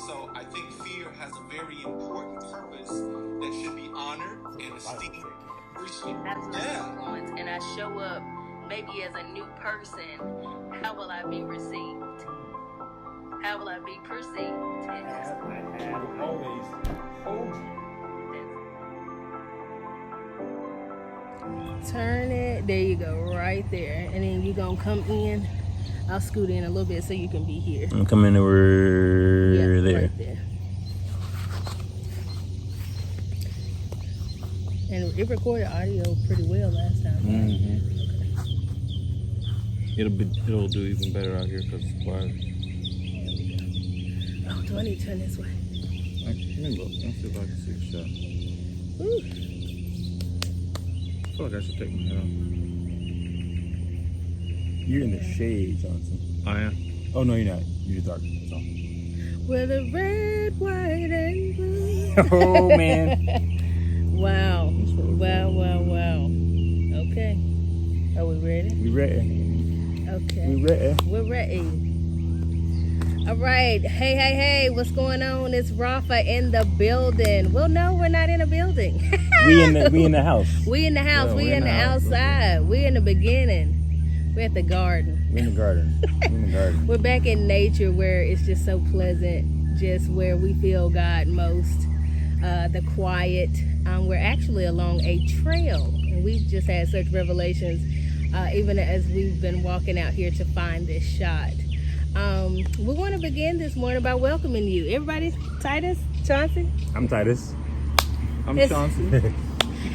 so I think fear has a very important purpose that should be honored and esteemed. Influence, and I show up maybe as a new person, how will I be received? How will I be perceived? I have always told you. Turn it, there you go, right there. And then you're gonna come in. I'll scoot in a little bit so you can be here. I'm coming over there. Right there. And it recorded audio pretty well last time. Mm-hmm. Okay. It'll do even better out here because it's quiet. Oh, do I need to turn this way? Let me look. Let's see if I can see a shot. Ooh. I feel like I should take my head off. You're in the shade, Johnson. I am? Oh, no, you're not. You're dark. That's all. With a red, white, and blue. Oh, man. Wow. Wow. Okay. Are we ready? We ready. Okay. We ready. We're ready. All right. Hey. What's going on? It's RAPHA in the building. Well, no, we're not in a building. we in the house. We in the house. Yeah, we in the outside. Okay. We in the beginning. We're at the garden. We're in the garden. We're back in nature where it's just so pleasant, just where we feel God most. The quiet. We're actually along a trail, and we've just had such revelations, even as we've been walking out here to find this shot. We want to begin this morning by welcoming you. Everybody, Titus, Chauncey? I'm Titus. I'm Chauncey.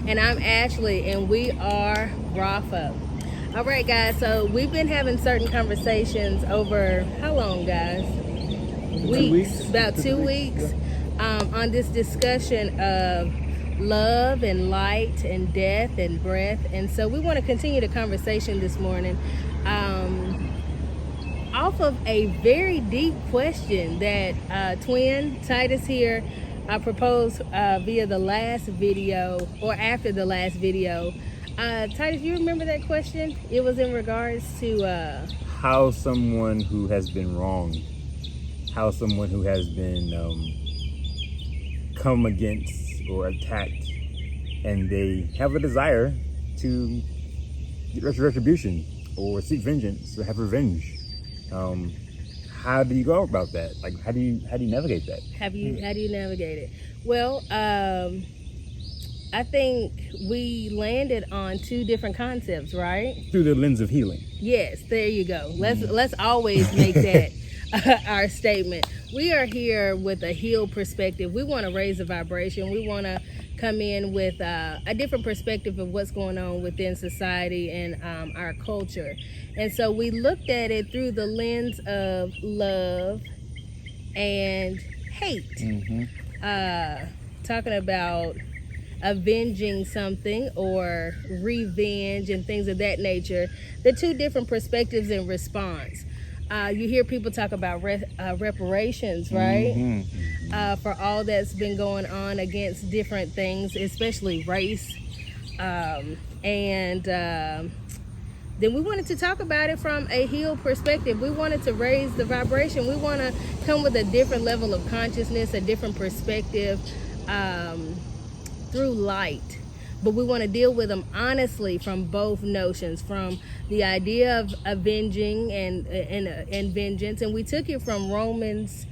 And I'm Ashley, and we are RAPHA. All right, guys, so we've been having certain conversations over, how long, guys? Weeks. About 2 weeks. On this discussion of love and light and death and breath. And so we want to continue the conversation this morning off of a very deep question that twin Titus here proposed via the last video, or after the last video. Titus, you remember that question? It was in regards to how someone who has been wronged, how someone who has been come against or attacked, and they have a desire to get retribution or seek vengeance or have revenge. How do you go about that? Like, how do you navigate that? How do you navigate it? Well, I think we landed on two different concepts, right? Through the lens of healing. Yes, there you go. Let's always make that our statement. We are here with a healed perspective. We want to raise the vibration. We want to come in with a different perspective of what's going on within society and our culture. And so we looked at it through the lens of love and hate. Talking about avenging something or revenge and things of that nature. The two different perspectives in response. You hear people talk about reparations, right? For all that's been going on against different things, especially race. Then we wanted to talk about it from a healed perspective. We wanted to raise the vibration. We want to come with a different level of consciousness, a different perspective through light. But we want to deal with them honestly from both notions, from the idea of avenging and vengeance. And we took it from Romans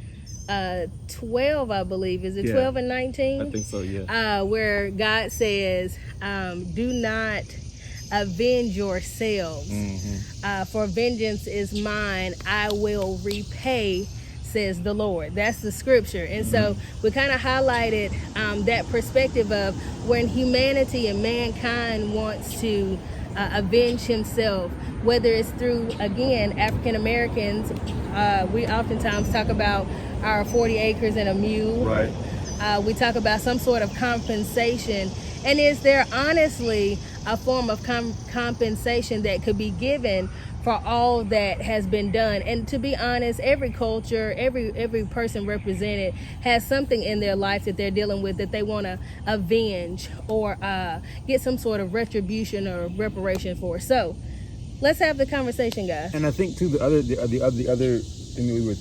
12, I believe. Is it 12 and 19? I think so, yeah. Where God says, do not avenge yourselves, for vengeance is mine, I will repay, says the Lord. That's the scripture. And so we kind of highlighted that perspective of when humanity and mankind wants to avenge himself, whether it's through, again, African Americans. We oftentimes talk about our 40 acres and a mule. Right. We talk about some sort of compensation. And is there honestly a form of compensation that could be given for all that has been done? And to be honest, every culture, every person represented has something in their life that they're dealing with that they want to avenge or get some sort of retribution or reparation for. So let's have the conversation, guys. And I think too, the other thing that we were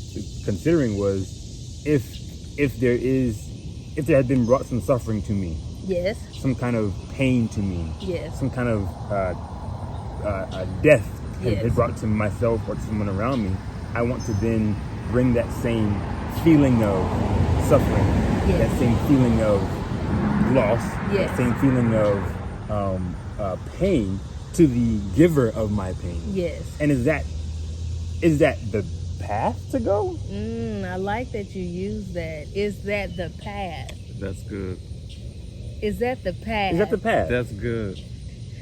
considering was, if if there had been brought some suffering to me, Yes. some kind of pain to me, Yes. some kind of death had Yes. brought to myself or to someone around me, I want to then bring that same feeling of suffering, Yes. that same feeling of loss, Yes. that same feeling of pain to the giver of my pain. Yes. And is that the path to go? I like that you use that. Is that the path? That's good. Is that the path? Is that the path? That's good.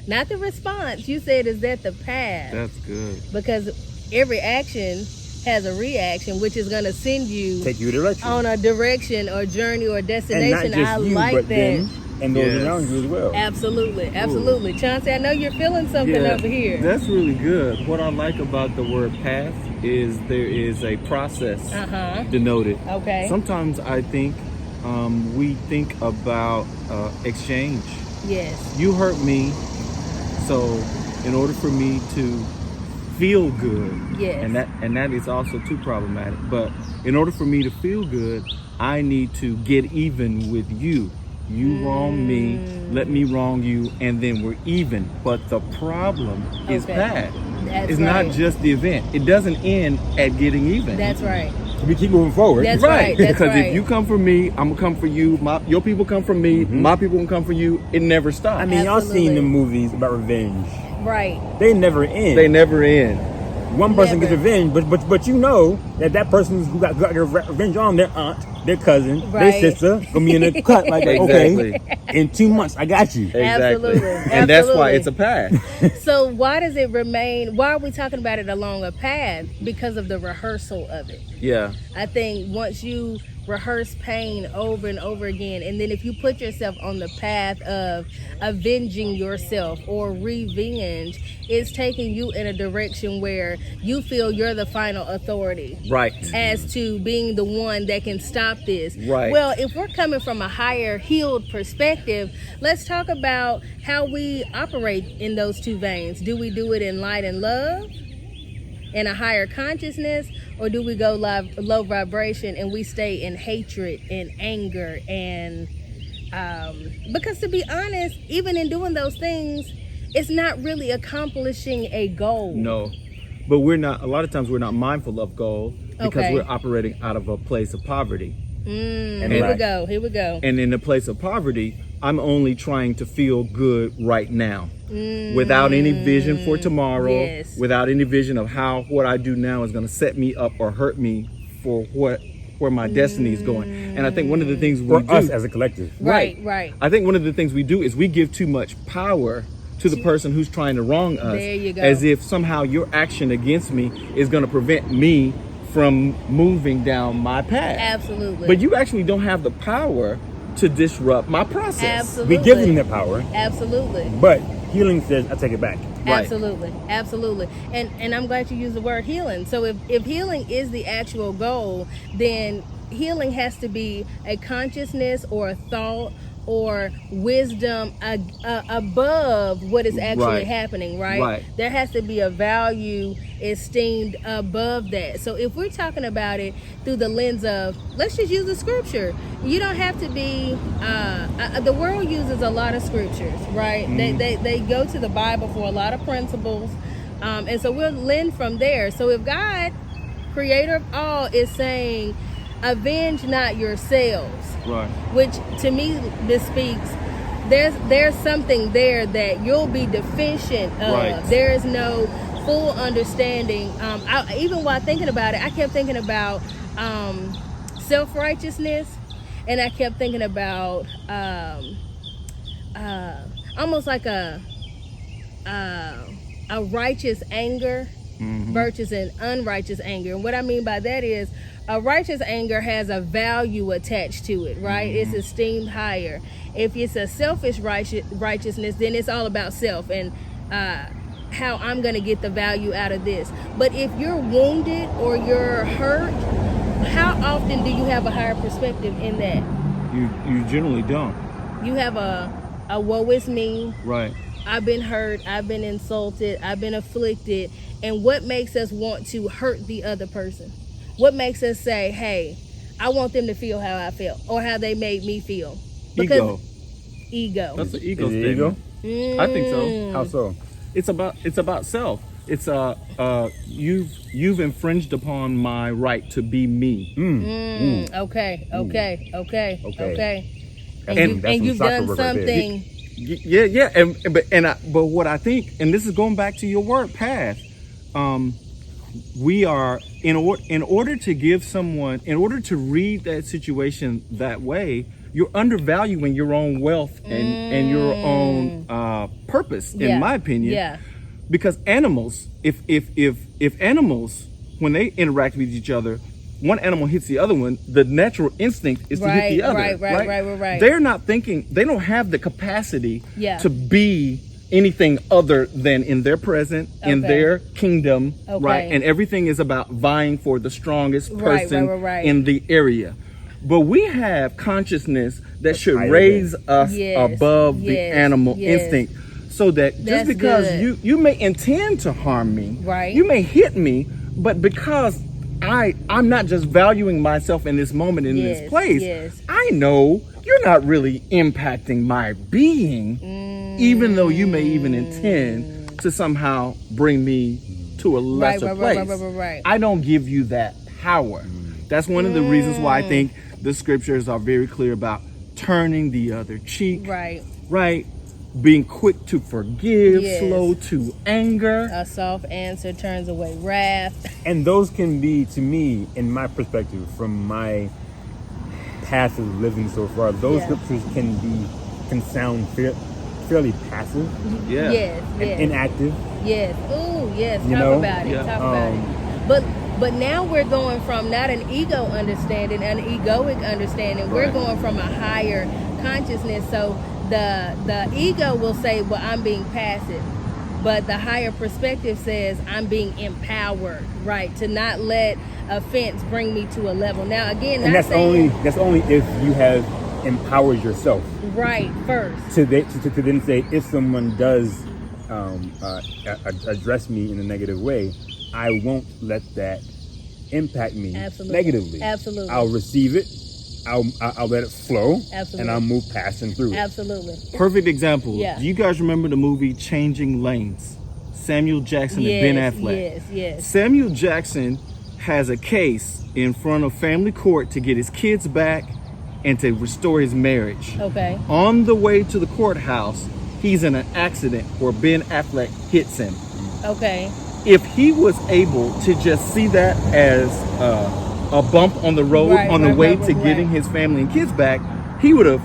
Not the response. You said, is that the path? That's good. Because every action has a reaction, which is going to send you Take you a direction. on a direction or journey or And destination. not just I you, like but that. them and those Yes. around you as well. Absolutely, absolutely. Chauncey, I know you're feeling something over here. That's really good. What I like about the word path is there is a process denoted. Okay. Sometimes I think we think about exchange. Yes. You hurt me, so in order for me to feel good, Yes. and that is also too problematic. But in order for me to feel good, I need to get even with you. You wrong me, let me wrong you, and then we're even. But the problem is Okay. that That's it's right. not just the event. It doesn't end at getting even. That's right. We keep moving forward. That's right. That's Because right. if you come for me, I'm gonna come for you. Your people come for me. My people gonna come for you. It never stops. I mean, y'all Absolutely. seen the movies about revenge. Right. They never end. They never end. One person Never. gets revenge, but you know that person who got their revenge on their aunt, their cousin, Right. their sister, gonna be in the cut like, Exactly. okay, in 2 months, I got you. Exactly. Absolutely. And that's why Absolutely. it's a path. So why does it remain? Why are we talking about it along a path? Because of the rehearsal of it. Yeah. I think once you rehearse pain over and over again, and then if you put yourself on the path of avenging yourself or revenge, it's taking you in a direction where you feel you're the final authority Right. as to being the one that can stop this. Right. Well, if we're coming from a higher healed perspective, let's talk about how we operate in those two veins. Do we do it in light and love, in a higher consciousness, or do we go low vibration and we stay in hatred and anger? And because to be honest, even in doing those things, it's not really accomplishing a goal. No. But a lot of times we're not mindful of goal because Okay. we're operating out of a place of poverty. And Here we right. go. Here we go. And in a place of poverty, I'm only trying to feel good right now. Without any vision for tomorrow, Yes. without any vision of how what I do now is going to set me up or hurt me for where my destiny is going. And I think one of the things we For do, us as a collective. Right. I think one of the things we do is we give too much power to the person who's trying to wrong us. There you go. As if somehow your action against me is going to prevent me from moving down my path. Absolutely. But you actually don't have the power to disrupt my process. Absolutely. We give them that power, Absolutely. but healing says, I take it back. Right. Absolutely. Absolutely. And I'm glad you used the word healing. So if healing is the actual goal, then healing has to be a consciousness or a thought or wisdom above what is actually Right. happening, right? Right. There has to be a value esteemed above that. So if we're talking about it through the lens of, let's just use the scripture. You don't have to be, the world uses a lot of scriptures, right? They go to the Bible for a lot of principles. And so we'll lend from there. So if God, creator of all, is saying, avenge not yourselves, Right. which to me bespeaks there's something there that you'll be deficient of. Right. There is no full understanding. Even while thinking about it, I kept thinking about self-righteousness, and I kept thinking about almost like a righteous anger versus an unrighteous anger. And what I mean by that is a righteous anger has a value attached to it, right? It's esteemed higher. If it's a selfish righteousness, then it's all about self and how I'm going to get the value out of this. But if you're wounded or you're hurt, how often do you have a higher perspective in that? You generally don't. You have a woe is me, Right. I've been hurt, I've been insulted, I've been afflicted. And what makes us want to hurt the other person? What makes us say, hey, I want them to feel how I felt or how they made me feel. Ego. That's an ego Is it statement. ego? I think so. How so? It's about self. It's you've infringed upon my right to be me. Okay. That's You've some done soccer work right there. something. Yeah. But what I think, and this is going back to your word path, we are in order to give someone, in order to read that situation that way, you're undervaluing your own wealth and your own purpose, in my opinion. Yeah. Because animals, if animals, when they interact with each other, one animal hits the other one, the natural instinct is to hit the other. Right. They're not thinking, they don't have the capacity Yeah. to be anything other than in their present, in their kingdom, right? And everything is about vying for the strongest person in the area. But we have consciousness that should raise us above the animal instinct. So that just because you may intend to harm me, you may hit me, but because I'm not just valuing myself in this moment, in this place, I know you're not really impacting my being, even though you may even intend to somehow bring me to a lesser place. I don't give you that power. That's one of the reasons why I think the scriptures are very clear about turning the other cheek. Right. Being quick to forgive, slow to anger. A soft answer turns away wrath. And those can be, to me, in my perspective, from my passive living so far, those scriptures can sound fairly passive. And inactive. Ooh, yes. You Talk know? about it. Talk about it. But now we're going from not an ego understanding, an egoic understanding. We're going from a higher consciousness. So the ego will say, well, I'm being passive. But the higher perspective says I'm being empowered, right? To not let offense bring me to a level. Now, again, and that's only if you have empowered yourself. Right, first. To then say, if someone does address me in a negative way, I won't let that impact me negatively. Absolutely. I'll receive it. I'll let it flow. Absolutely. And I'll move past and through it. Absolutely. Perfect example. Yeah. Do you guys remember the movie Changing Lanes? Samuel Jackson and Ben Affleck. Yes. Samuel Jackson has a case in front of family court to get his kids back and to restore his marriage. Okay. On the way to the courthouse, he's in an accident where Ben Affleck hits him. Okay. If he was able to just see that as a bump on the road on the way to getting his family and kids back, he would have,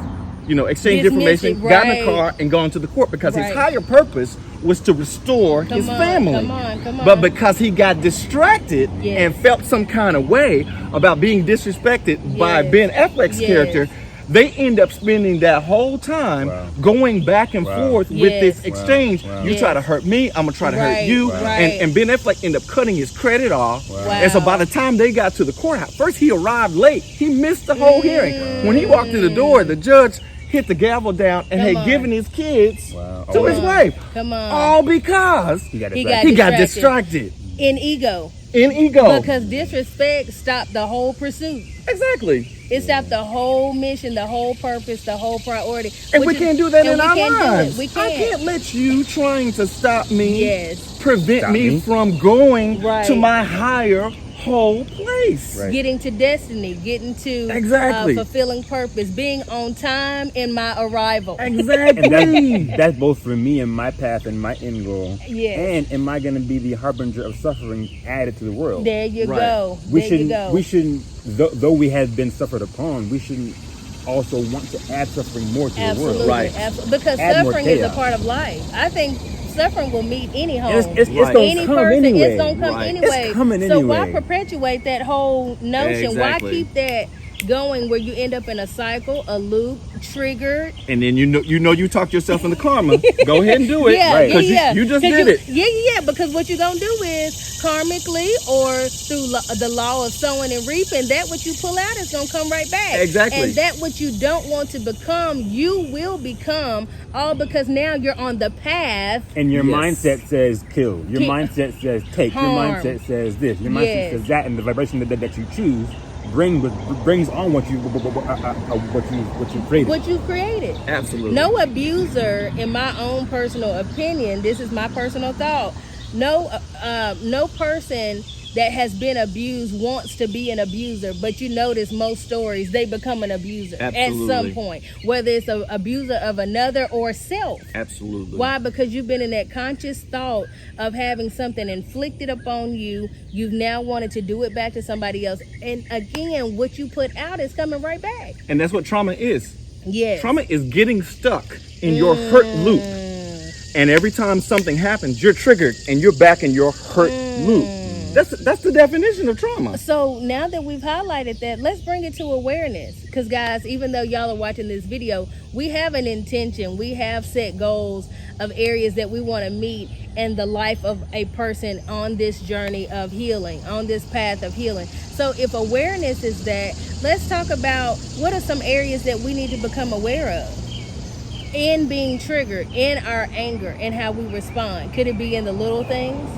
exchanged information, gotten a car, and gone to the court because his higher purpose was to restore his family. Come on. But because he got distracted and felt some kind of way about being disrespected by Ben Affleck's character, they end up spending that whole time going back and forth with this exchange. You try to hurt me, I'm gonna try to hurt you. And Ben Affleck ended up cutting his credit off. And so by the time they got to the courthouse, first he arrived late. He missed the whole hearing. When he walked in the door, the judge hit the gavel down and had given his kids to his wife. All because he got distracted. In ego. Because disrespect stopped the whole pursuit. Exactly. It stopped the whole mission, the whole purpose, the whole priority. And we can't do that in our lives. We can't. I can't let you trying to stop me, prevent me from going to my higher whole place. Getting to destiny, getting to fulfilling purpose, being on time in my arrival. Exactly. And that's both for me and my path and my end goal. Yes. And am I going to be the harbinger of suffering added to the world? There you go. We shouldn't, though we have been suffered upon, we shouldn't also want to add suffering more to the world. Absolutely. Because suffering is a part of life. I think suffering will meet any home. It's any come person. anyway. It's gonna come anyway. It's coming so anyway. why perpetuate that whole notion? Why keep that going where you end up in a cycle, a loop, triggered? And then you talked yourself into karma. Go ahead and do it. You just did it. Yeah. Because what you're gonna do is karmically or through the law of sowing and reaping, that what you pull out is gonna come right back. Exactly. And that what you don't want to become, you will become, all because now you're on the path. And your mindset says kill. Your mindset says take. Harm. Your mindset says this. Your mindset says that. And the vibration that you choose brings on what you created. What you created. Absolutely. No abuser, in my own personal opinion, this is my personal thought. No person that has been abused wants to be an abuser, but you notice most stories they become an abuser Absolutely. at some point, whether it's an abuser of another or self. Absolutely. Why? Because you've been in that conscious thought of having something inflicted upon you. You've now wanted to do it back to somebody else, and again, what you put out is coming right back. And that's what trauma is. Yes. Trauma is getting stuck in your hurt loop. And every time something happens, you're triggered and you're back in your hurt loop. That's the definition of trauma. So now that we've highlighted that, let's bring it to awareness. Because guys, even though y'all are watching this video, we have an intention. We have set goals of areas that we want to meet in the life of a person on this journey of healing, on this path of healing. So if awareness is that, let's talk about what are some areas that we need to become aware of in being triggered, in our anger, and how we respond. Could it be in the little things?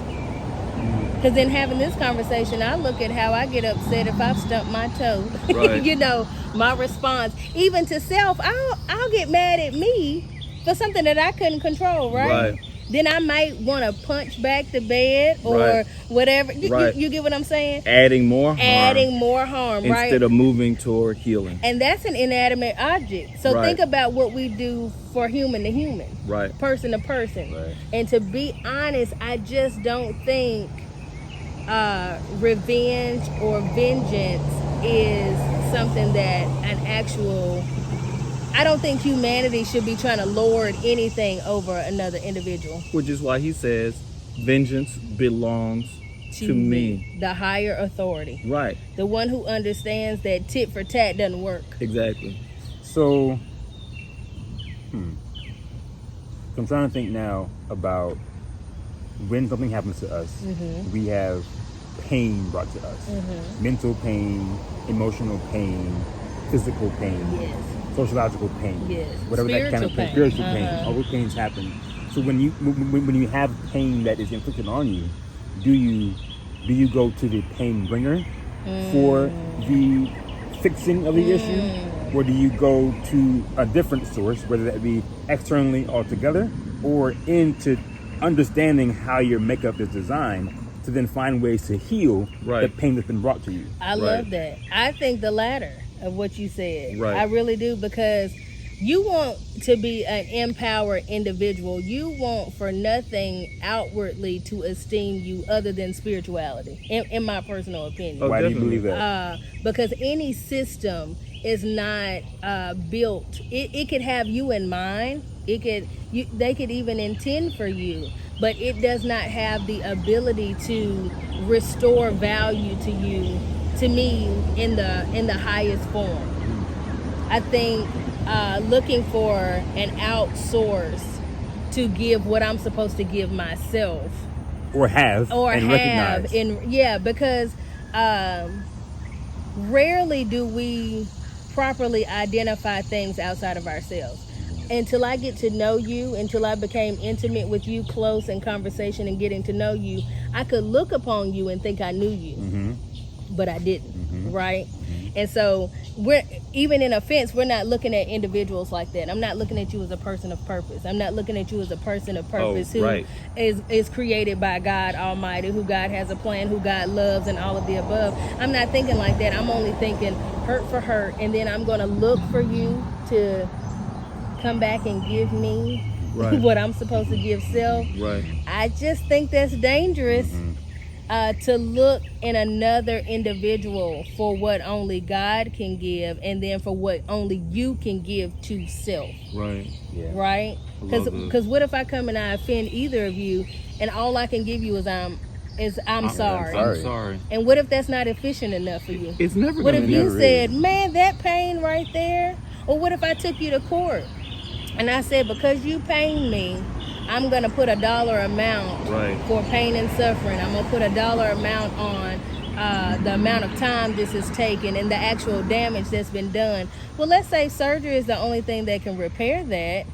Because in having this conversation, I look at how I get upset if I've stumped my toe. Right. You know, my response, even to self, I'll get mad at me for something that I couldn't control, right? Then I might want to punch back the bed or whatever. You get what I'm saying? Adding more harm, right? Instead of moving toward healing. And that's an inanimate object. So think about what we do for human to human, person to person. And to be honest, I just don't think revenge or vengeance is something that I don't think humanity should be trying to lord anything over another individual. Which is why he says, vengeance belongs to me. The higher authority. Right. The one who understands that tit for tat doesn't work. Exactly. So, I'm trying to think now about when something happens to us, we have pain brought to us. Mental pain, emotional pain, physical pain, sociological pain, whatever spiritual that kind of pain, spiritual pain, all those pains happen. So when you have pain that is inflicted on you, do you go to the pain bringer for the fixing of the issue, or do you go to a different source, whether that be externally altogether or into understanding how your makeup is designed to then find ways to heal the pain that's been brought to you? I love that. I think the latter of what you said. Right. I really do, because you want to be an empowered individual. You want for nothing outwardly to esteem you other than spirituality, in my personal opinion. Why do you believe that? Because any system is not built. It could have you in mind. They could even intend for you, but it does not have the ability to restore value to you, to me, in the highest form. I think looking for an outsource to give what I'm supposed to give myself, recognize. Because rarely do we properly identify things outside of ourselves. Until I get to know you, until I became intimate with you, close in conversation and getting to know you, I could look upon you and think I knew you, but I didn't, right? And so we're, even in offense, we're not looking at individuals like that. I'm not looking at you as a person of purpose. I'm not looking at you as a person of purpose who is created by God Almighty, who God has a plan, who God loves, and all of the above. I'm not thinking like that. I'm only thinking hurt for hurt, and then I'm going to look for you to come back and give me what I'm supposed to give self. I just think that's dangerous. To look in another individual for what only God can give, and then for what only you can give to self. Right? Because what if I come and I offend either of you, and all I can give you is I'm sorry. I'm sorry. And what if that's not efficient enough for you? It's never. What if you said, "Man, that pain right there"? Or what if I took you to court and I said, "Because you pain me, I'm going to put a dollar amount for pain and suffering. I'm going to put a dollar amount on the amount of time this has taken and the actual damage that's been done." Well, let's say surgery is the only thing that can repair that.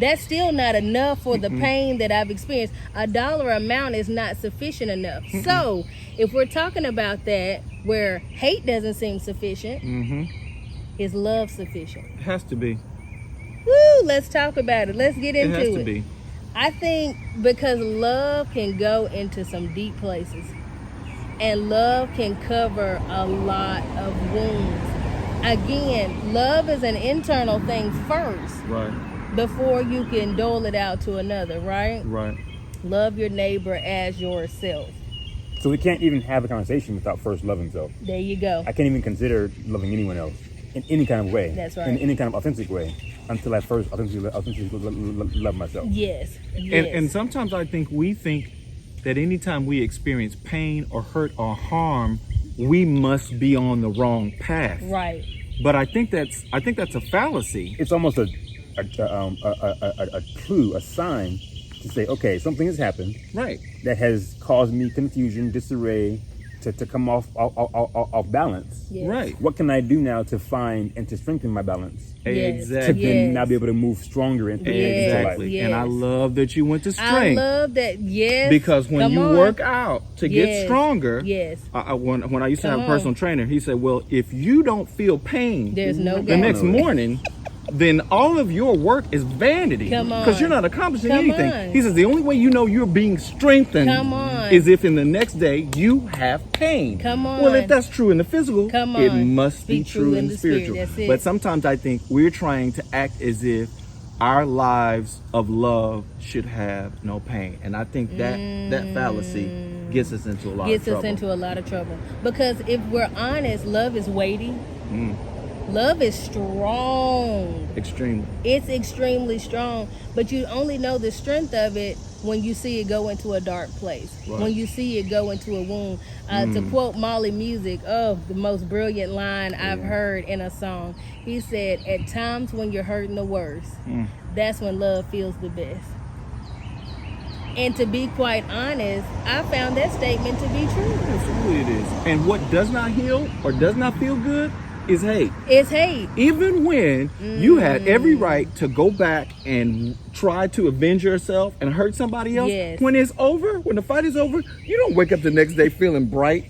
that's still not enough for the pain that I've experienced. A dollar amount is not sufficient enough. So if we're talking about that, where hate doesn't seem sufficient, is love sufficient? It has to be. Woo, let's talk about it. Let's get into It has it. to be. I think because love can go into some deep places, and love can cover a lot of wounds. Again, love is an internal thing first Right. before you can dole it out to another, right? Right. Love your neighbor as yourself. So we can't even have a conversation without first loving self. There you go. I can't even consider loving anyone else in any kind of way. That's right. In any kind of authentic way until I first authentically love myself. Yes. Yes. And sometimes I think we think that anytime we experience pain or hurt or harm, we must be on the wrong path. Right. But I think that's a fallacy. It's almost a clue, a sign to say, okay, something has happened Right. that has caused me confusion, disarray, to come off balance. Yes. Right. What can I do now to find and to strengthen my balance? Yes. To Exactly. then now be able to move stronger into life. Exactly. Yes. And I love that you went to I strength. love that. Yes. Because when Come you on. work out to get Yes. stronger, Yes. when I used to have Come a personal trainer, he said, well, if you don't feel pain There's no the gain. next morning, then all of your work is vanity. Come on. Because you're not accomplishing Come anything. on. He says the only way you know you're being strengthened Come on. is if in the next day you have pain. Come on. Well, if that's true in the physical, Come it on. must be true in the spiritual. That's it. But sometimes I think we're trying to act as if our lives of love should have no pain. And I think that fallacy gets us into a lot of Gets trouble. us into a lot of trouble. Because if we're honest, love is weighty. Love is strong. Extremely. It's extremely strong. But you only know the strength of it when you see it go into a dark place. Right. When you see it go into a wound. To quote Molly Music, the most brilliant line I've heard in a song. He said, at times when you're hurting the worst, that's when love feels the best. And to be quite honest, I found that statement to be true. Absolutely it is. And what does not heal or does not feel good is hate. It's hate. Even when you had every right to go back and try to avenge yourself and hurt somebody else, Yes. when it's over, when the fight is over, you don't wake up the next day feeling bright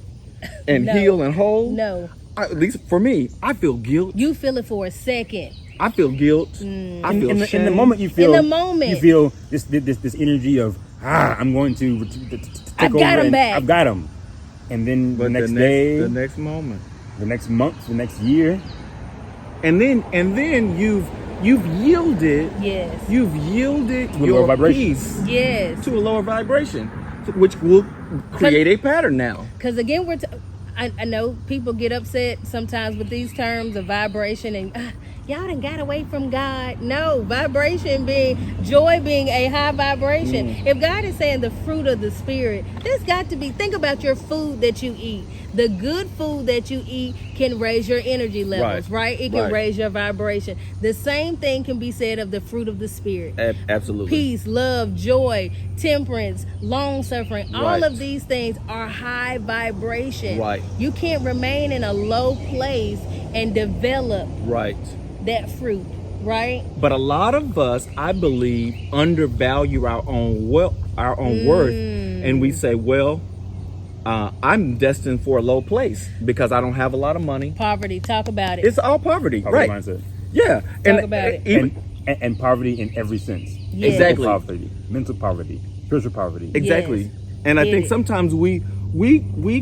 and No. healed and whole. No. At least for me, I feel guilt. You feel it for a second. I feel guilt. I feel In shame. the moment you feel, In the moment. you feel this energy of I'm going to take I've over. got 'em and back. I've got him. And then But the next day, the next moment. the next month, the next year, And then you've yielded. Yes. You've yielded To a lower your vibration. peace Yes. to a lower vibration, which will create a pattern now. Because again, I know people get upset sometimes with these terms of vibration and y'all done got away from God. No, vibration being joy, being a high vibration. If God is saying the fruit of the spirit, there's got to be. Think about your food that you eat. The good food that you eat can raise your energy levels, right? It can Right. raise your vibration. The same thing can be said of the fruit of the spirit. Absolutely. Peace, love, joy, temperance, long suffering. All Right. of these things are high vibration. Right. You can't remain in a low place and develop Right. that fruit, right? But a lot of us, I believe, undervalue our own worth, and we say, "Well, I'm destined for a low place because I don't have a lot of money." Poverty, talk about it. It's all poverty, poverty right? mindset, Yeah, Talk about it. even- and poverty in every sense. Yes. Exactly. Physical poverty, mental poverty, spiritual poverty. Exactly. Yes. And I Get think it. sometimes we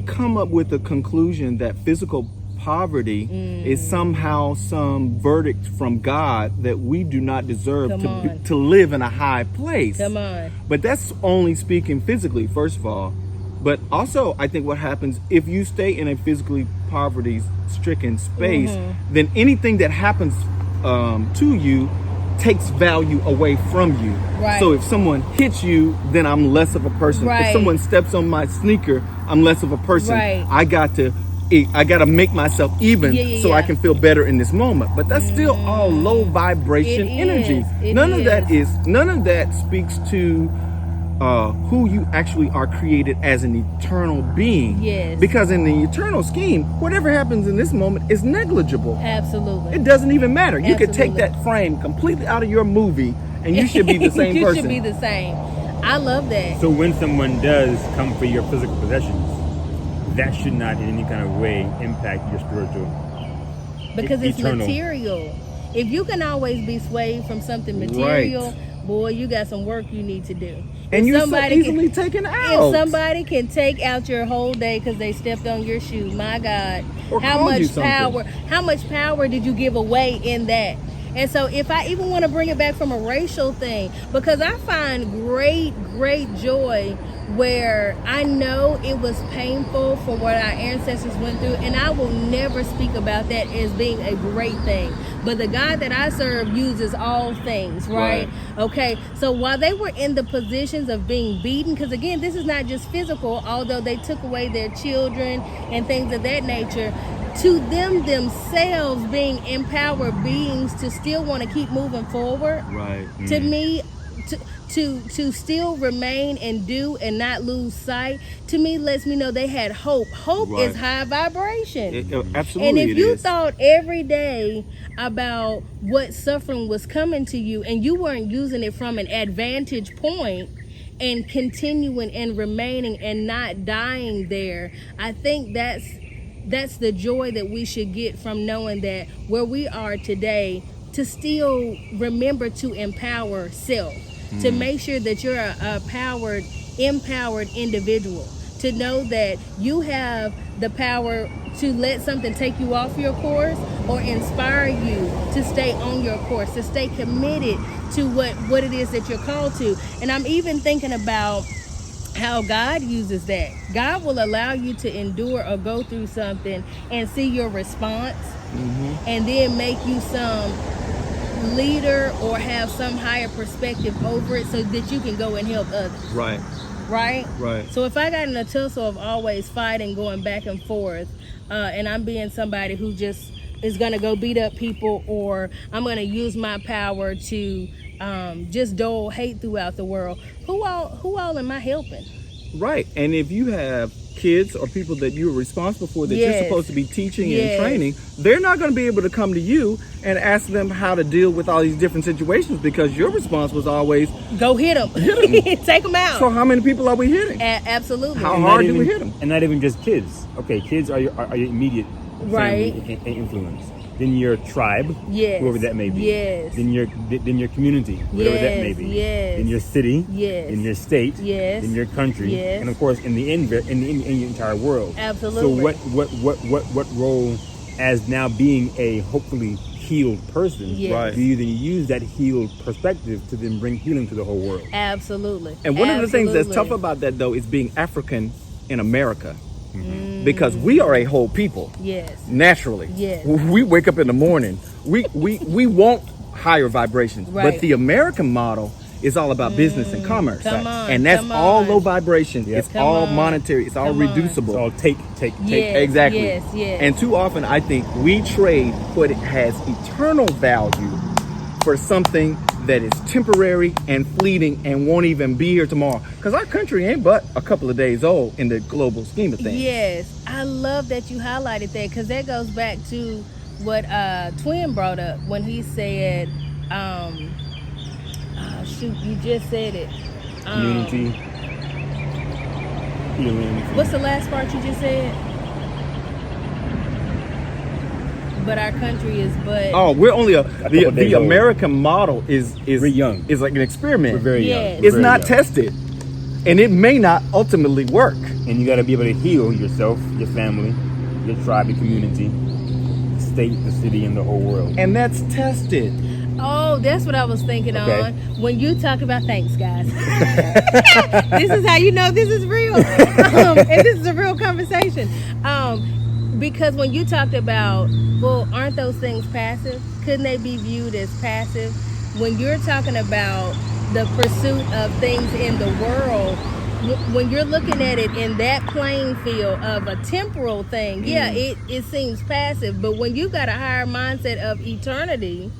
come up with the conclusion that physical poverty is somehow some verdict from God that we do not deserve Come on. to live in a high place. Come on. But that's only speaking physically, first of all. But also, I think what happens if you stay in a physically poverty-stricken space, then anything that happens to you takes value away from you. Right. So if someone hits you, then I'm less of a person. Right. If someone steps on my sneaker, I'm less of a person. Right. I got to make myself even Yeah, so I yeah. can feel better in this moment. But that's still all low vibration It energy. is. It None of is. that speaks to who you actually are created as an eternal being. Yes. Because in the eternal scheme, whatever happens in this moment is negligible. Absolutely. It doesn't even matter. You could take Absolutely. that frame completely out of your movie and you should be the same you person. should be the same. I love that. So when someone does come for your physical possessions, that should not in any kind of way impact your spiritual. Because it's eternal. material. If you can always be swayed from something material, boy, you got some work you need to do. And If you're so somebody easily taken out. If somebody can take out your whole day because they stepped on your shoe, my God, Or how called you much power? something. How much power did you give away in that? And so, if I even want to bring it back from a racial thing, because I find great joy where I know it was painful for what our ancestors went through, and I will never speak about that as being a great thing. But the God that I serve uses all things, right? Okay, so while they were in the positions of being beaten, because again, this is not just physical, although they took away their children and things of that nature, to them themselves being empowered beings to still want to keep moving forward. Right. To me, to still remain and do and not lose sight, to me lets me know they had hope. Hope is high vibration. Absolutely. And if you is. thought every day about what suffering was coming to you and you weren't using it from an advantage point and continuing and remaining and not dying there, I think that's the joy that we should get from knowing that where we are today, to still remember to empower self, to make sure that you're a empowered individual, to know that you have the power to let something take you off your course or inspire you to stay on your course, to stay committed to what it is that you're called to. And I'm even thinking about how God uses that. God will allow you to endure or go through something and see your response, and then make you some leader or have some higher perspective over it so that you can go and help others. Right. So if I got in a tussle of always fighting, going back and forth, and I'm being somebody who just is going to go beat up people, or I'm going to use my power to just dole hate throughout the world, who all am I helping? Right. And if you have kids or people that you're responsible for, that you're supposed to be teaching and training, they're not going to be able to come to you and ask them how to deal with all these different situations, because your response was always go hit them. Take them out. So how many people are we hitting? Absolutely. How hard do we hit them? And not even just kids. Okay, kids are your immediate family influence. Then your tribe, whoever that may be. Then your community, whatever that may be. Then your city. Then your state. Then your country. And of course, in the entire world. Absolutely. So what role, as now being a hopefully healed person, do you then use that healed perspective to then bring healing to the whole world? Absolutely. And one of the things that's tough about that, though, is being African in America. Because we are a whole people. Naturally. We wake up in the morning. We want higher vibrations. But the American model is all about business and commerce. And that's all low vibration. It's all monetary. It's all reducible. It's all take. Exactly. And too often, I think we trade what has eternal value for something that is temporary and fleeting and won't even be here tomorrow. Because our country ain't but a couple of days old in the global scheme of things. Yes, I love that you highlighted that, because that goes back to what Twin brought up when he said, shoot, you just said it. Community, healing. What's the last part you just said? But our country is but. Oh, we're only the American model is young. Is like an experiment. We're very young. It's not tested, and it may not ultimately work. And you got to be able to heal yourself, your family, your tribe, your community, the state, the city, and the whole world. And that's tested. Oh, that's what I was thinking on when you talk about. Thanks, guys. This is how you know this is real, and this is a real conversation. Because when you talked about, well, aren't those things passive? Couldn't they be viewed as passive? When you're talking about the pursuit of things in the world, when you're looking at it in that playing field of a temporal thing, it seems passive. But when you got a higher mindset of eternity,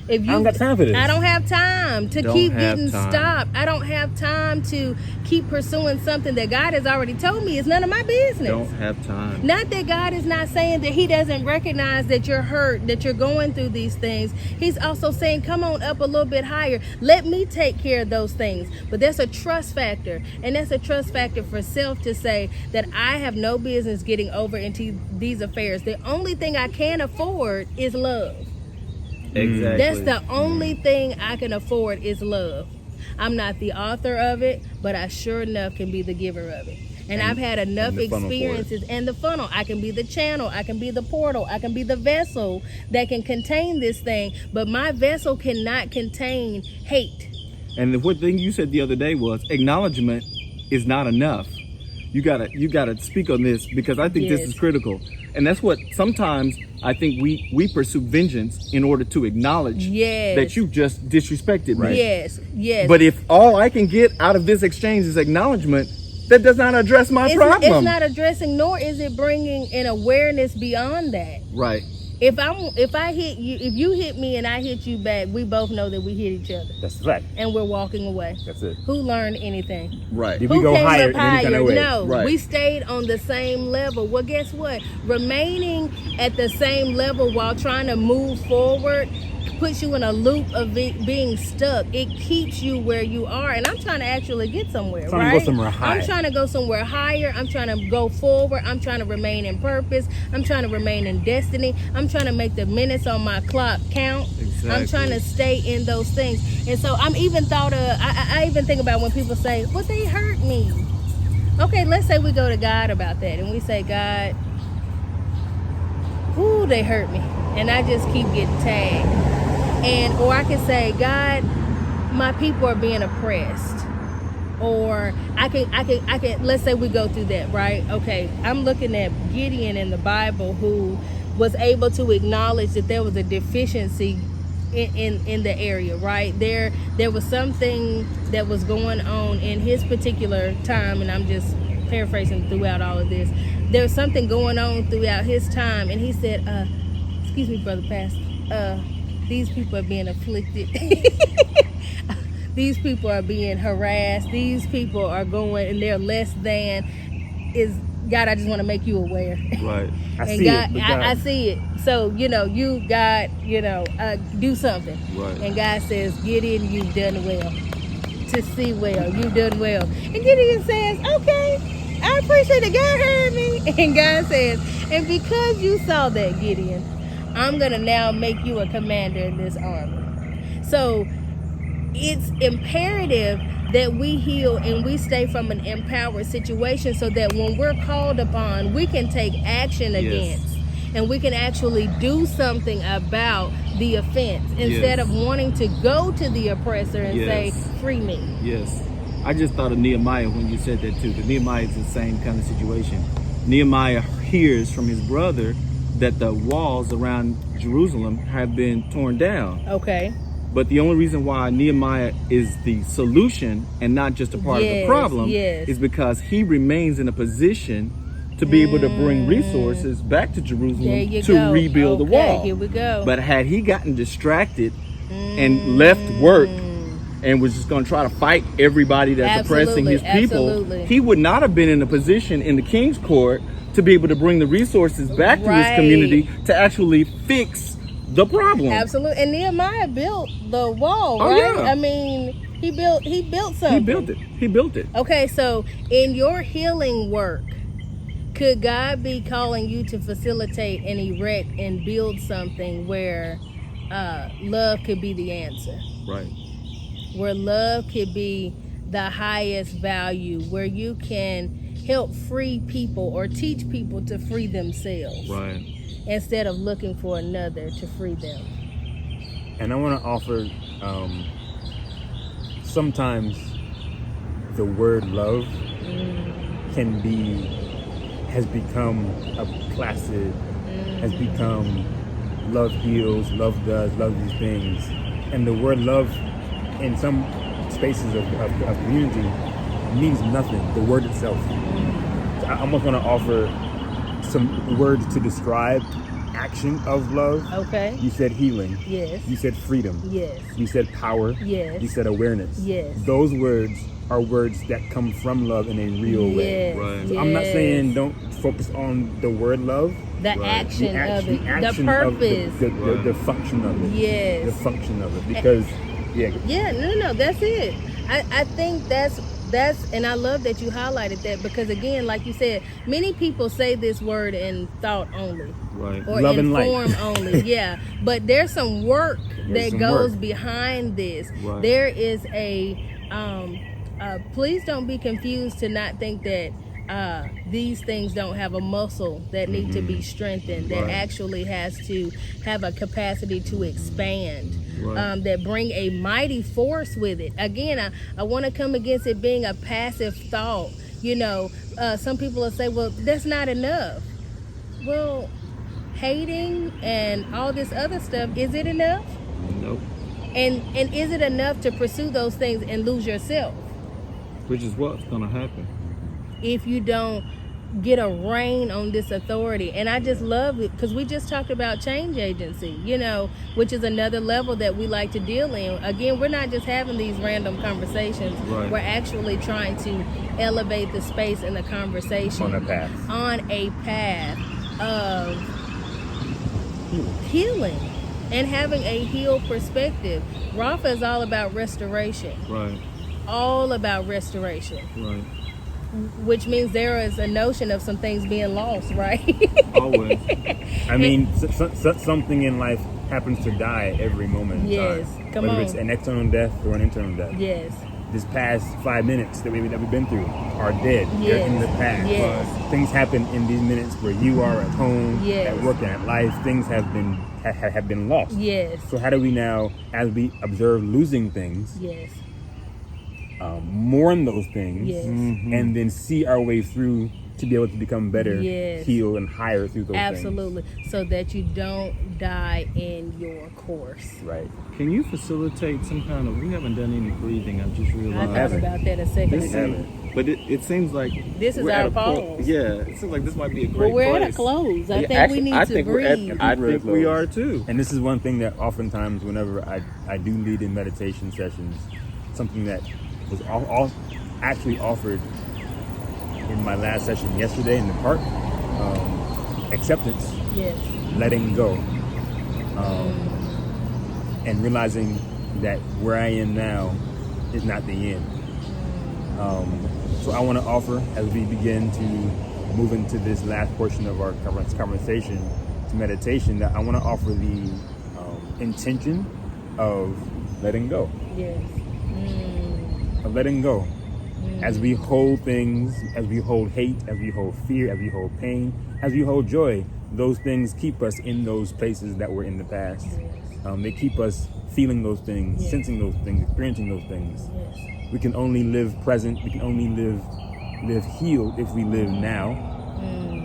If you, I don't got time for this. I don't have time to Don't keep have getting time. stopped. I don't have time to keep pursuing something that God has already told me is none of my business. Don't have time. Not that God is not saying that he doesn't recognize that you're hurt, that you're going through these things. He's also saying, come on up a little bit higher. Let me take care of those things. But that's a trust factor. And that's a trust factor for self to say that I have no business getting over into these affairs. The only thing I can afford is love. Exactly. That's the only thing I can afford is love. I'm not the author of it, but I sure enough can be the giver of it. And I've had enough the funnel for it. experiences and the funnel. I can be the channel. I can be the portal. I can be the vessel that can contain this thing. But my vessel cannot contain hate. And the one thing you said the other day was acknowledgement is not enough. You gotta speak on this, because I think this Yes. is critical. And that's what sometimes I think we pursue vengeance in order to acknowledge Yes. that you just disrespected me. Yes, yes. But if all I can get out of this exchange is acknowledgement, that does not address my problem. It's not addressing, nor is it bringing an awareness beyond that. Right. If I hit you, if you hit me and I hit you back, we both know that we hit each other, That's the fact. and we're walking away. That's it. Who learned anything? Right. Did Who we go came higher up in any kind higher? of way? No, Right. we stayed on the same level. Well, guess what? Remaining at the same level while trying to move forward puts you in a loop of being stuck. It keeps you where you are, and I'm trying to actually get somewhere. Trying to right? go somewhere high. I'm trying to go somewhere higher. I'm trying to go forward. I'm trying to remain in purpose. I'm trying to remain in destiny. I'm trying to make the minutes on my clock count. Exactly. I'm trying to stay in those things. And so I'm even thought of, I even think about when people say, well, they hurt me. Okay, let's say we go to God about that, and we say, God, ooh, they hurt me, and I just keep getting tagged. Or I can say, God, my people are being oppressed. Or I can. Let's say we go through that, right? Okay, I'm looking at Gideon in the Bible, who was able to acknowledge that there was a deficiency in the area, right? There was something that was going on in his particular time, and I'm just paraphrasing throughout all of this. There's something going on throughout his time, and he said, excuse me, brother pastor, these people are being afflicted. These people are being harassed. These people are going, and they're less than. Is God, I just want to make you aware. Right. I And see God, it. But God, I see it. So, you, God, do something. Right. And God says, Gideon, you've done well. To see well, you've done well. And Gideon says, okay, I appreciate it. God heard me. And God says, and because you saw that, Gideon, I'm going to now make you a commander in this army. So it's imperative that we heal and we stay from an empowered situation, so that when we're called upon, we can take action against, and we can actually do something about the offense instead of wanting to go to the oppressor and say, free me. Yes. I just thought of Nehemiah when you said that too, because Nehemiah is the same kind of situation. Nehemiah hears from his brother that the walls around Jerusalem have been torn down. Okay. But the only reason why Nehemiah is the solution and not just a part of the problem is because he remains in a position to be able to bring resources back to Jerusalem to rebuild the wall. Here we go. But had he gotten distracted and left work and was just going to try to fight everybody that's oppressing his people, he would not have been in a position in the king's court to be able to bring the resources back to his community to actually fix the problem. Absolutely. And Nehemiah built the wall, right? Yeah. I mean, he built something. He built it. Okay, so in your healing work, could God be calling you to facilitate and erect and build something where love could be the answer? Right. Where love could be the highest value, where you can help free people or teach people to free themselves. Right. Instead of looking for another to free them. And I want to offer, sometimes the word love has become a placid, has become love heals, love does, love these things. And the word love in some spaces of community means nothing, the word itself. So I almost want to offer some words to describe action of love. Okay. You said healing. Yes. You said freedom. Yes. You said power. Yes. You said awareness. Yes. Those words are words that come from love in a real way. Yes. Right. So I'm not saying don't focus on the word love. The Right. action of it, the action purpose. of the function of it. Yes. The function of it. Because, Yeah, no, that's it. I think that's, and I love that you highlighted that, because again, like you said, many people say this word in thought only. Right. Or Love in and light. form only, yeah. But there's some work There's that some goes work. behind this. Right. There is please don't be confused to not think that these things don't have a muscle that need to be strengthened, that Right. actually has to have a capacity to expand, Right. that bring a mighty force with it. Again, I want to come against it being a passive thought. Some people will say, well, that's not enough. Well, hating and all this other stuff, is it enough? Nope. And is it enough to pursue those things and lose yourself Which is what's gonna happen. if you don't get a reign on this authority? And I just love it, because we just talked about change agency, which is another level that we like to deal in. Again, we're not just having these random conversations. Right. We're actually trying to elevate the space and the conversation on a path. Of healing and having a healed perspective. RAPHA is all about restoration. Right. All about restoration. Right. Which means there is a notion of some things being lost, right? Always. I mean, something in life happens to die every moment in Yes, time. come Whether on. it's an external death or an internal death. Yes. This past 5 minutes that we've been through are dead. Yes. They're in the past. Yes. Things happen in these minutes where you are at home, Yes. at work, and at life. Things have been lost. Yes. So how do we now, as we observe losing things, Yes. mourn those things, Yes. and then see our way through to be able to become better, Yes. heal, and higher through those Absolutely. So that you don't die in your course. things? Right. Can you facilitate some kind of? We haven't done any breathing. I've just I realized. thought haven't. about that a second This ago. haven't. but it seems like This is we're our at a point- pause. Yeah, it seems like this might be a Well, great we're place. at a close. I Yeah, think we need I to think we're breathe. I Really think we close. are too. And this is one thing that oftentimes whenever I do lead in meditation sessions, something that was actually offered in my last session yesterday in the park, acceptance, Yes. letting go, and realizing that where I am now is not the end. So I want to offer, as we begin to move into this last portion of our conversation to meditation, that I want to offer the intention of letting go, Yes. of letting go. As we hold things, as we hold hate, as we hold fear, as we hold pain, as we hold joy, those things keep us in those places that were in the past. They keep us feeling those things, Yes. sensing those things, experiencing those things. Yes. We can only live present, we can only live healed if we live now,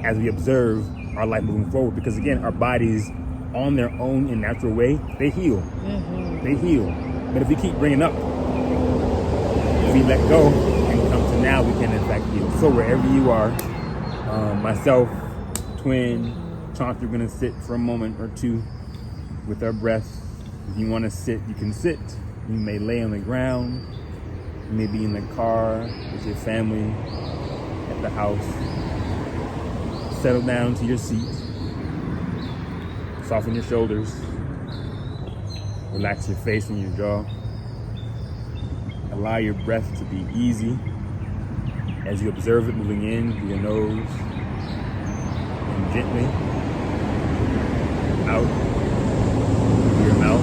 as we observe our life moving forward. Because again, our bodies on their own in natural way, they heal. They heal. But if we keep bringing up, if we let go and come to now, we can in fact heal. So wherever you are, myself, Twin, Chauncey, we're gonna sit for a moment or two with our breaths. If you want to sit, you can sit. You may lay on the ground. You may be in the car with your family, at the house. Settle down to your seat. Soften your shoulders. Relax your face and your jaw. Allow your breath to be easy as you observe it moving in through your nose and gently out through your mouth.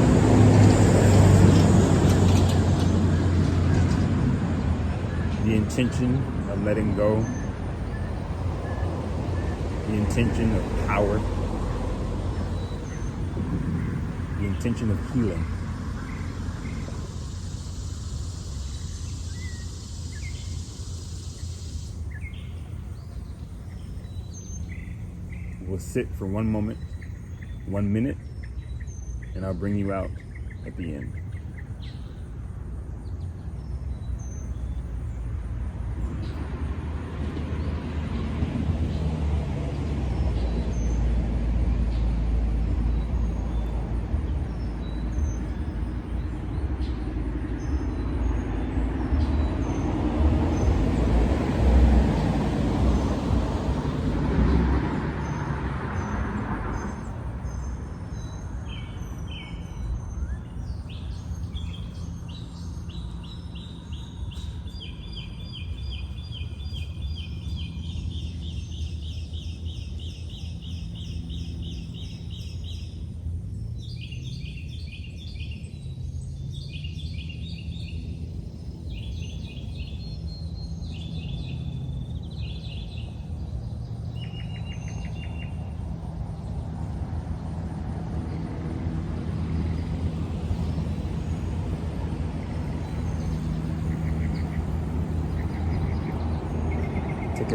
The intention of letting go, the intention of power, the intention of healing. We'll sit for one moment, 1 minute, and I'll bring you out at the end.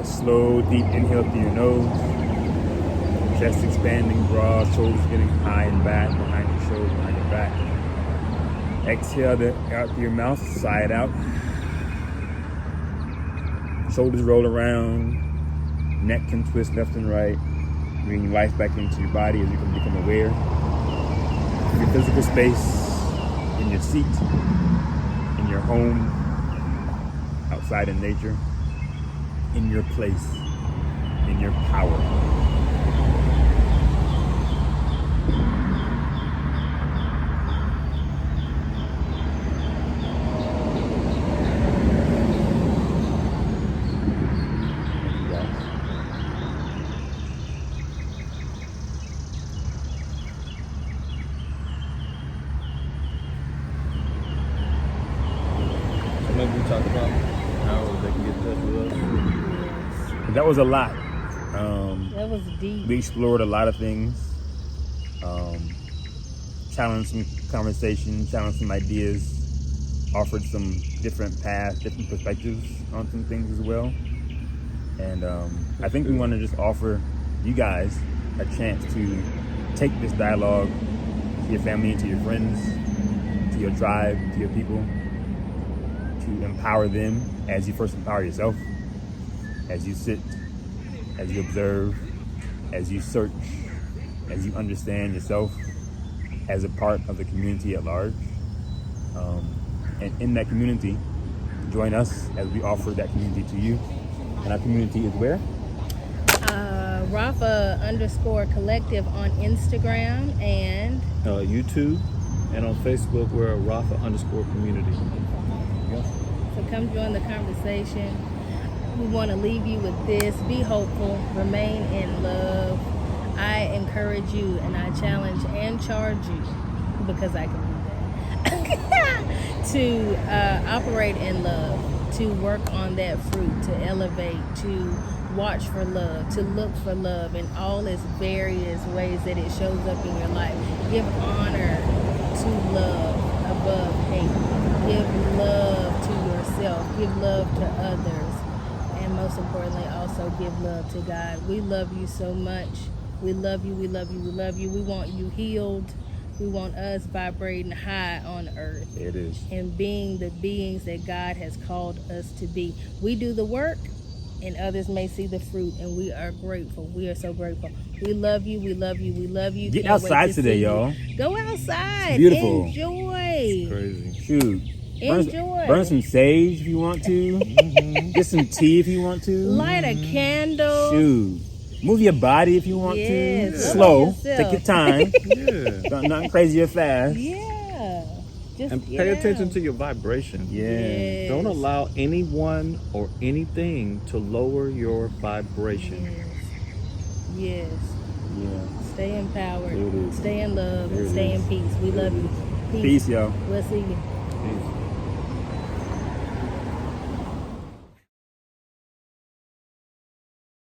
a slow, deep inhale through your nose. Chest expanding, broad, shoulders getting high and back, behind your shoulders, behind your back. Exhale the air out through your mouth, side out. Shoulders roll around, neck can twist left and right, bringing life back into your body as you can become aware of your physical space, in your seat, in your home, outside in nature, in your place, in your power. Maybe we talk about how they can get in touch with us. Yes. That was a lot. That was deep. We explored a lot of things, challenged some conversation, challenged some ideas, offered some different paths, different perspectives on some things as well. And I think we want to just offer you guys a chance to take this dialogue to your family, to your friends, to your tribe, to your people, to empower them as you first empower yourself, as you sit, as you observe, as you search, as you understand yourself as a part of the community at large. And in that community, join us as we offer that community to you. And our community is where? RAPHA_collective on Instagram and YouTube, and on Facebook, we're RAPHA_community. so come join the conversation. We want to leave you with this. Be hopeful. Remain in love. I encourage you and I challenge and charge you, because I can do that, to operate in love, to work on that fruit, to elevate, to watch for love, to look for love in all its various ways that it shows up in your life. Give honor to love above hate. Give love to yourself. Give love to others. And most importantly, also give love to God. We love you so much. We love you, we love you, we love you. We want you healed. We want us vibrating high on earth. It is. And being the beings that God has called us to be. We do the work and others may see the fruit, and we are grateful. We are so grateful. We love you, we love you, we love you. Get Can't wait outside to today, see you. y'all. Go outside. It's beautiful. Enjoy. Crazy. Shoot. Enjoy. Burn some sage if you want to. Get some tea if you want to. Light a candle. Shoot. Move your body if you want Yes, to. love Slow. yourself. Take your time. Yeah. Nothing crazy or fast. Yeah. Just And get pay attention out. to your vibration. Yeah. Yes. Don't allow anyone or anything to lower your vibration. Yes. Yeah. Stay empowered. There it is. Stay in love. There it Stay is. in peace. We love you. Peace, y'all. We'll see you. Peace.